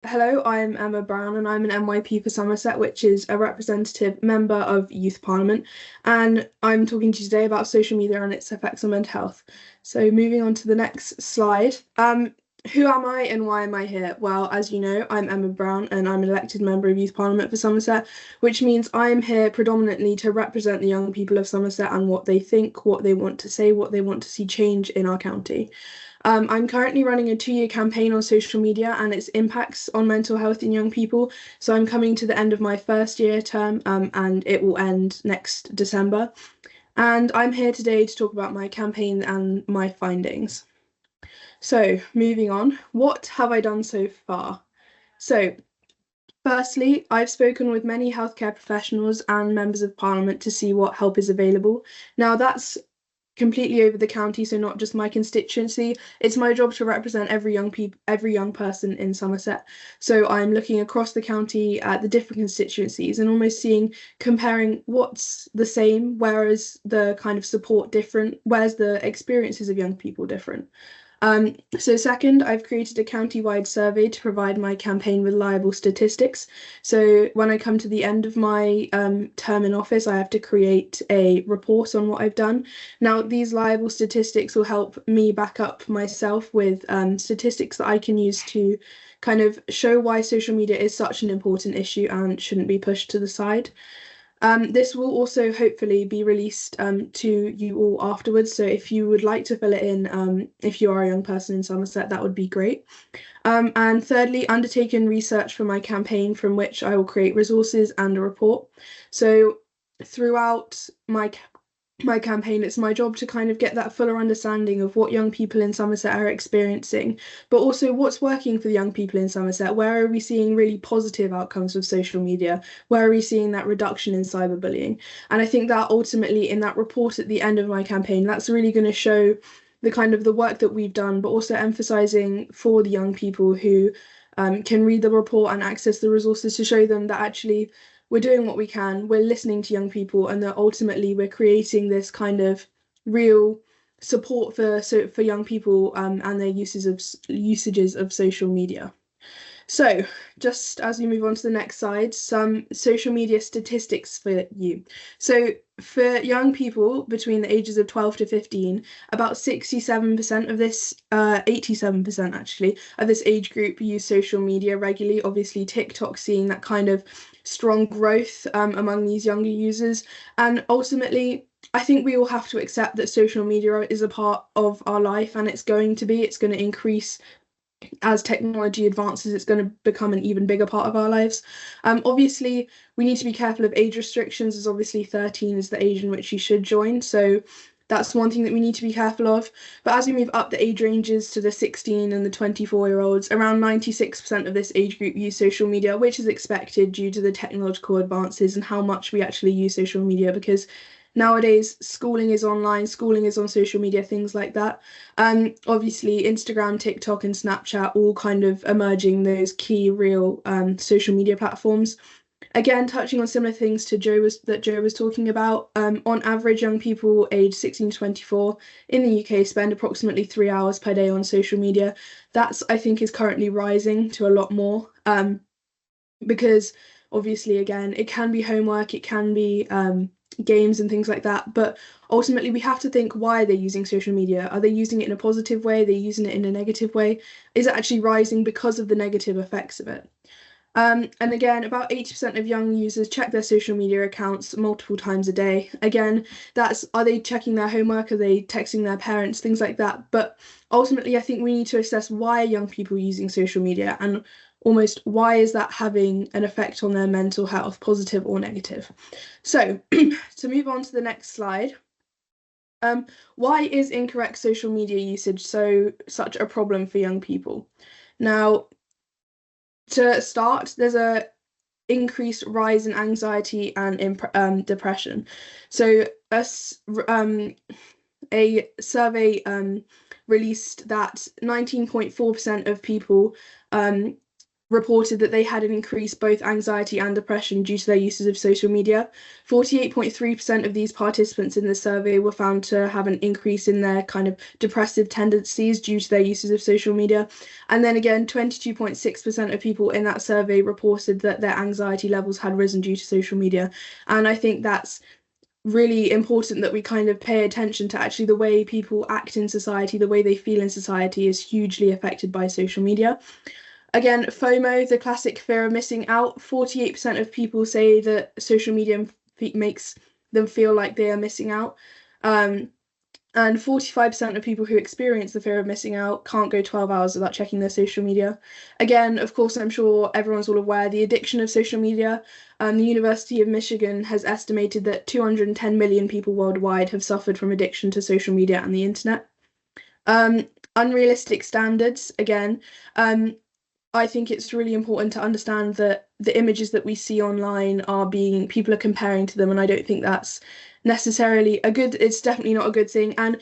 Hello, I'm Emma Brown and I'm an MYP for Somerset, which is a representative member of Youth Parliament. And I'm talking to you today about social media and its effects on mental health. So moving on to the next slide. Who am I and why am I here? Well, as you know, I'm Emma Brown and I'm an elected member of Youth Parliament for Somerset, which means I am here predominantly to represent the young people of Somerset and what they think, what they want to say, what they want to see change in our county. I'm currently running a 2-year campaign on social media and its impacts on mental health in young people. So I'm coming to the end of my first year term, and it will end next December. And I'm here today to talk about my campaign and my findings. So moving on, what have I done so far? So firstly, I've spoken with many healthcare professionals and members of parliament to see what help is available. Now that's completely over the county, so not just my constituency. It's my job to represent every young person in Somerset. So I'm looking across the county at the different constituencies and almost comparing what's the same, whereas the kind of support different, where's the experiences of young people different. So second, I've created a county-wide survey to provide my campaign with reliable statistics. So when I come to the end of my term in office, I have to create a report on what I've done. Now, these reliable statistics will help me back up myself with statistics that I can use to kind of show why social media is such an important issue and shouldn't be pushed to the side. This will also hopefully be released to you all afterwards. So if you would like to fill it in, if you are a young person in Somerset, that would be great. And thirdly, undertaken research for my campaign from which I will create resources and a report. So throughout my campaign, it's my job to kind of get that fuller understanding of what young people in Somerset are experiencing, but also what's working for the young people in Somerset. Where are we seeing really positive outcomes of social media? Where are we seeing that reduction in cyberbullying? And I think that ultimately in that report at the end of my campaign, that's really going to show the kind of the work that we've done, but also emphasizing for the young people who can read the report and access the resources to show them that actually we're doing what we can, we're listening to young people, and that ultimately we're creating this kind of real support for young people and their usages of social media. So, just as we move on to the next slide, some social media statistics for you. So, for young people between the ages of 12 to 15, about 67% of this, 87% actually, of this age group use social media regularly. Obviously, TikTok seeing that kind of strong growth among these younger users. And ultimately, I think we all have to accept that social media is a part of our life and it's going to increase as technology advances. It's going to become an even bigger part of our lives. Obviously, we need to be careful of age restrictions, as obviously 13 is the age in which you should join. So that's one thing that we need to be careful of. But as we move up the age ranges to the 16 and the 24-year-olds, around 96% of this age group use social media, which is expected due to the technological advances and how much we actually use social media, because nowadays schooling is online, schooling is on social media, things like that. Obviously Instagram, TikTok and Snapchat all kind of emerging those key real social media platforms. Again, touching on similar things to Joe was talking about, on average, young people aged 16 to 24 in the UK spend approximately 3 hours per day on social media. That's, I think, is currently rising to a lot more, because obviously, again, it can be homework, it can be games and things like that, but ultimately we have to think, why are they using social media? Are they using it in a positive way? Are they using it in a negative way? Is it actually rising because of the negative effects of it? And again, about 80% of young users check their social media accounts multiple times a day. Again, are they checking their homework? Are they texting their parents? Things like that. But ultimately, I think we need to assess, why are young people using social media, and almost why is that having an effect on their mental health, positive or negative? So to move on to the next slide. Why is incorrect social media usage such a problem for young people? Now, to start, there's a increased rise in anxiety and in depression. So a survey released that 19.4% of people reported that they had an increase both anxiety and depression due to their uses of social media. 48.3% of these participants in the survey were found to have an increase in their kind of depressive tendencies due to their uses of social media. And then again, 22.6% of people in that survey reported that their anxiety levels had risen due to social media. And I think that's really important that we kind of pay attention to actually the way people act in society, the way they feel in society is hugely affected by social media. Again, FOMO, the classic fear of missing out. 48% of people say that social media makes them feel like they are missing out. And 45% of people who experience the fear of missing out can't go 12 hours without checking their social media. Again, of course, I'm sure everyone's all aware, the addiction of social media. The University of Michigan has estimated that 210 million people worldwide have suffered from addiction to social media and the internet. Unrealistic standards, again. I think it's really important to understand that the images that we see online people are comparing to them, and I don't think that's necessarily it's definitely not a good thing. And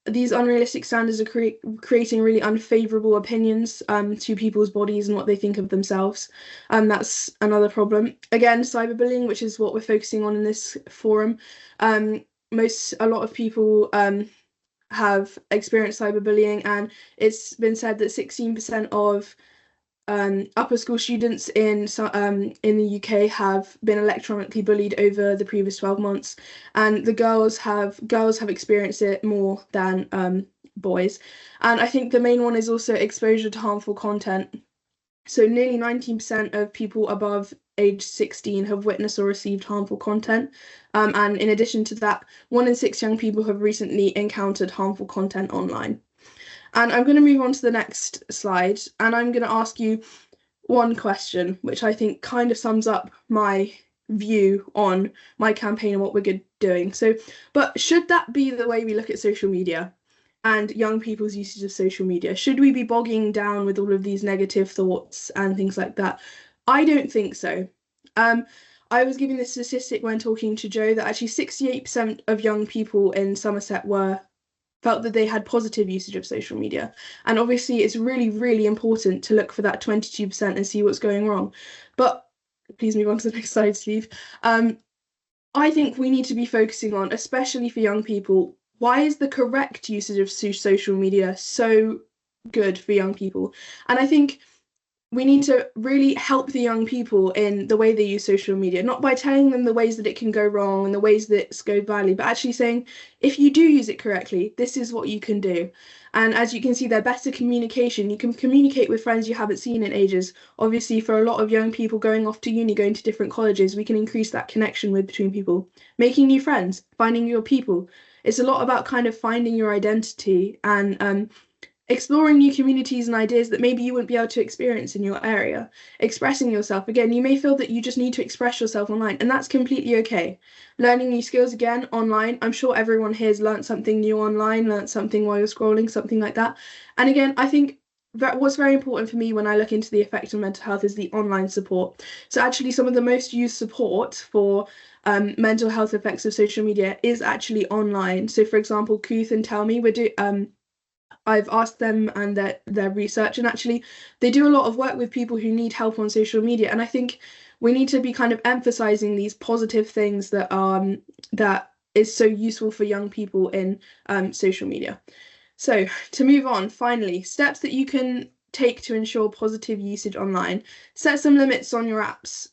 these unrealistic standards are creating really unfavorable opinions to people's bodies and what they think of themselves. That's another problem. Again, cyberbullying, which is what we're focusing on in this forum. A lot of people have experienced cyberbullying, and it's been said that 16% of upper school students in the UK have been electronically bullied over the previous 12 months, and the girls have experienced it more than boys. And I think the main one is also exposure to harmful content. So nearly 19% of people above age 16 have witnessed or received harmful content. And in addition to that, 1 in 6 young people have recently encountered harmful content online. And I'm going to move on to the next slide, and I'm going to ask you one question, which I think kind of sums up my view on my campaign and what we're doing. But should that be the way we look at social media and young people's usage of social media? Should we be bogging down with all of these negative thoughts and things like that? I don't think so. I was giving this statistic when talking to Joe that actually 68% of young people in Somerset felt that they had positive usage of social media. And obviously it's really, really important to look for that 22% and see what's going wrong. But please move on to the next slide, Steve. I think we need to be focusing on, especially for young people, why is the correct usage of social media so good for young people? And I think we need to really help the young people in the way they use social media, not by telling them the ways that it can go wrong and the ways that it's go badly, but actually saying, if you do use it correctly, this is what you can do. And as you can see, they're better communication. You can communicate with friends you haven't seen in ages. Obviously, for a lot of young people going off to uni, going to different colleges, we can increase that connection between people, making new friends, finding your people. It's a lot about kind of finding your identity and exploring new communities and ideas that maybe you wouldn't be able to experience in your area. Expressing yourself. Again, you may feel that you just need to express yourself online, and that's completely okay. Learning new skills again online. I'm sure everyone here has learned something new online, learned something while you're scrolling, something like that. And again, I think that what's very important for me when I look into the effect on mental health is the online support. So actually some of the most used support for mental health effects of social media is actually online. So for example, Kooth and Tell Me, I've asked them and their research, and actually they do a lot of work with people who need help on social media. And I think we need to be kind of emphasizing these positive things that is so useful for young people in social media. So to move on, finally, steps that you can take to ensure positive usage online. Set some limits on your apps.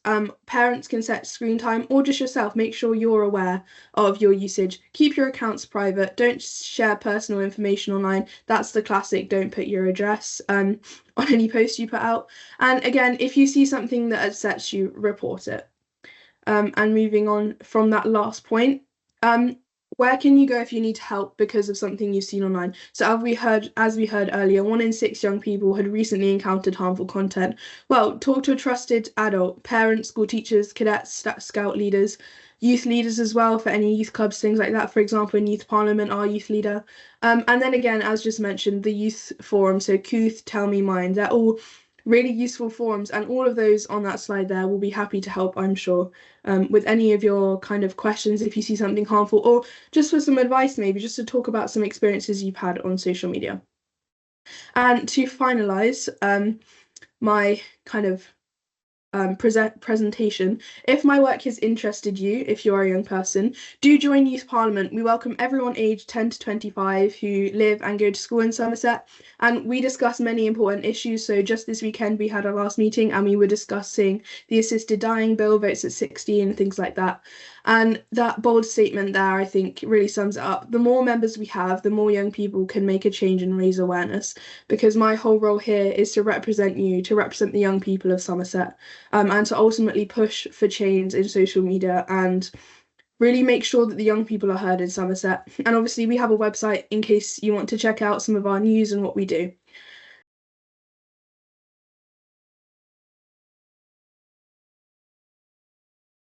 Parents can set screen time, or just yourself. Make sure you're aware of your usage. Keep your accounts private. Don't share personal information online. That's the classic, don't put your address on any post you put out. And again, if you see something that upsets you, report it. And moving on from that last point, where can you go if you need help because of something you've seen online? So as we heard earlier, 1 in 6 young people had recently encountered harmful content. Well, talk to a trusted adult, parents, school teachers, cadets, scout leaders, youth leaders as well for any youth clubs, things like that. For example, in Youth Parliament, our youth leader. And then again, as just mentioned, the youth forum, so Kooth, Tell Me Mine, they're all really useful forums, and all of those on that slide there will be happy to help, I'm sure, with any of your kind of questions if you see something harmful, or just for some advice, maybe just to talk about some experiences you've had on social media. And to finalize, my kind of presentation. If my work has interested you, if you're a young person, do join Youth Parliament. We welcome everyone aged 10 to 25 who live and go to school in Somerset, and we discuss many important issues. So just this weekend we had our last meeting and we were discussing the assisted dying bill, votes at 16, and things like that. And that bold statement there, I think, really sums it up. The more members we have, the more young people can make a change and raise awareness, because my whole role here is to represent you, to represent the young people of Somerset, and to ultimately push for change in social media and really make sure that the young people are heard in Somerset. And obviously, we have a website in case you want to check out some of our news and what we do.